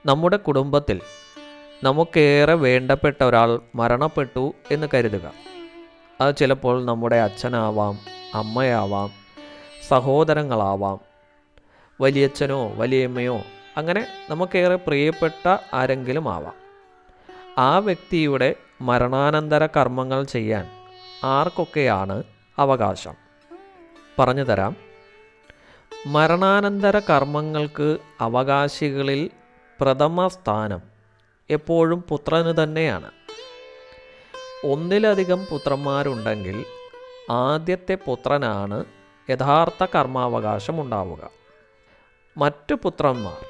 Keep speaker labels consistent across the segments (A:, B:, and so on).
A: നമ്മുടെ കുടുംബത്തിൽ നമുക്കേറെ വേണ്ടപ്പെട്ട ഒരാൾ മരണപ്പെട്ടു എന്ന് കരുതുക. അത് ചിലപ്പോൾ നമ്മുടെ അച്ഛനാവാം, അമ്മയാവാം, സഹോദരങ്ങളാവാം, വലിയച്ഛനോ വലിയമ്മയോ, അങ്ങനെ നമുക്കേറെ പ്രിയപ്പെട്ട ആരെങ്കിലും ആവാം. ആ വ്യക്തിയുടെ മരണാനന്തര കർമ്മങ്ങൾ ചെയ്യാൻ ആർക്കൊക്കെയാണ് അവകാശം? പറഞ്ഞു തരാം. മരണാനന്തര കർമ്മങ്ങൾക്ക് അവകാശികളിൽ പ്രഥമ സ്ഥാനം എപ്പോഴും പുത്രന് തന്നെയാണ്. ഒന്നിലധികം പുത്രന്മാരുണ്ടെങ്കിൽ ആദ്യത്തെ പുത്രനാണ് യഥാർത്ഥ കർമാവകാശം ഉണ്ടാവുക. മറ്റു പുത്രന്മാർ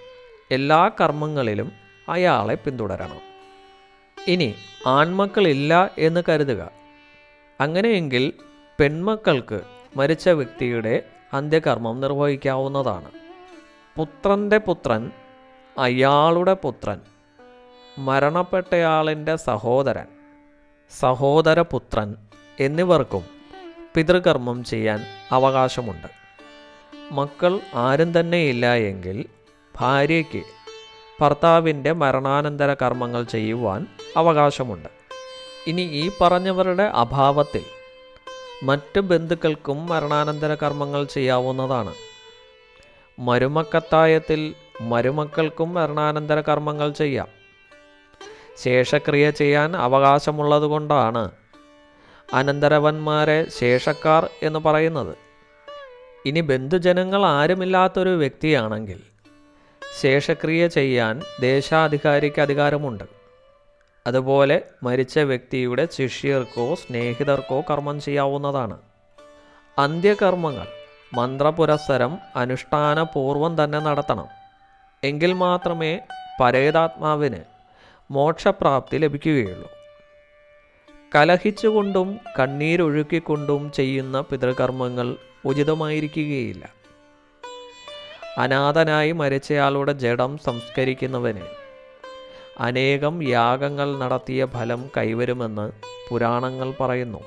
A: എല്ലാ കർമ്മങ്ങളിലും അയാളെ പിന്തുടരണം. ഇനി ആൺമക്കളില്ല എന്ന് കരുതുക. അങ്ങനെയെങ്കിൽ പെൺമക്കൾക്ക് മരിച്ച വ്യക്തിയുടെ അന്ത്യകർമ്മം നിർവഹിക്കാവുന്നതാണ്. പുത്രൻ്റെ പുത്രൻ, അയാളുടെ പുത്രൻ, മരണപ്പെട്ടയാളിൻ്റെ സഹോദരൻ, സഹോദരപുത്രൻ എന്നിവർക്കും പിതൃകർമ്മം ചെയ്യാൻ അവകാശമുണ്ട്. മക്കൾ ആരും തന്നെ ഇല്ല എങ്കിൽ ഭാര്യയ്ക്ക് ഭർത്താവിൻ്റെ മരണാനന്തര കർമ്മങ്ങൾ ചെയ്യുവാൻ അവകാശമുണ്ട്. ഇനി ഈ പറഞ്ഞവരുടെ അഭാവത്തിൽ മറ്റ് ബന്ധുക്കൾക്കും മരണാനന്തര കർമ്മങ്ങൾ ചെയ്യാവുന്നതാണ്. മരുമക്കത്തായത്തിൽ മരുമക്കൾക്കും മരണാനന്തര കർമ്മങ്ങൾ ചെയ്യാം. ശേഷക്രിയ ചെയ്യാൻ അവകാശമുള്ളതുകൊണ്ടാണ് അനന്തരവന്മാരെ ശേഷക്കാർ എന്ന് പറയുന്നത്. ഇനി ബന്ധുജനങ്ങൾ ആരുമില്ലാത്തൊരു വ്യക്തിയാണെങ്കിൽ ശേഷക്രിയ ചെയ്യാൻ ദേശാധികാരിക്ക് അധികാരമുണ്ട്. അതുപോലെ മരിച്ച വ്യക്തിയുടെ ശിഷ്യർക്കോ സ്നേഹിതർക്കോ കർമ്മം ചെയ്യാവുന്നതാണ്. അന്ത്യകർമ്മങ്ങൾ മന്ത്രപുരസ്സരം അനുഷ്ഠാനപൂർവം തന്നെ നടത്തണം. എങ്കിൽ മാത്രമേ പരേതാത്മാവിന് മോക്ഷപ്രാപ്തി ലഭിക്കുകയുള്ളൂ. കലഹിച്ചുകൊണ്ടും കണ്ണീരൊഴുക്കിക്കൊണ്ടും ചെയ്യുന്ന പിതൃകർമ്മങ്ങൾ ഉചിതമായിരിക്കുകയില്ല. അനാഥനായി മരിച്ചയാളുടെ ജഡം സംസ്കരിക്കുന്നവന് അനേകം യാഗങ്ങൾ നടത്തിയ ഫലം കൈവരുമെന്ന് പുരാണങ്ങൾ പറയുന്നു.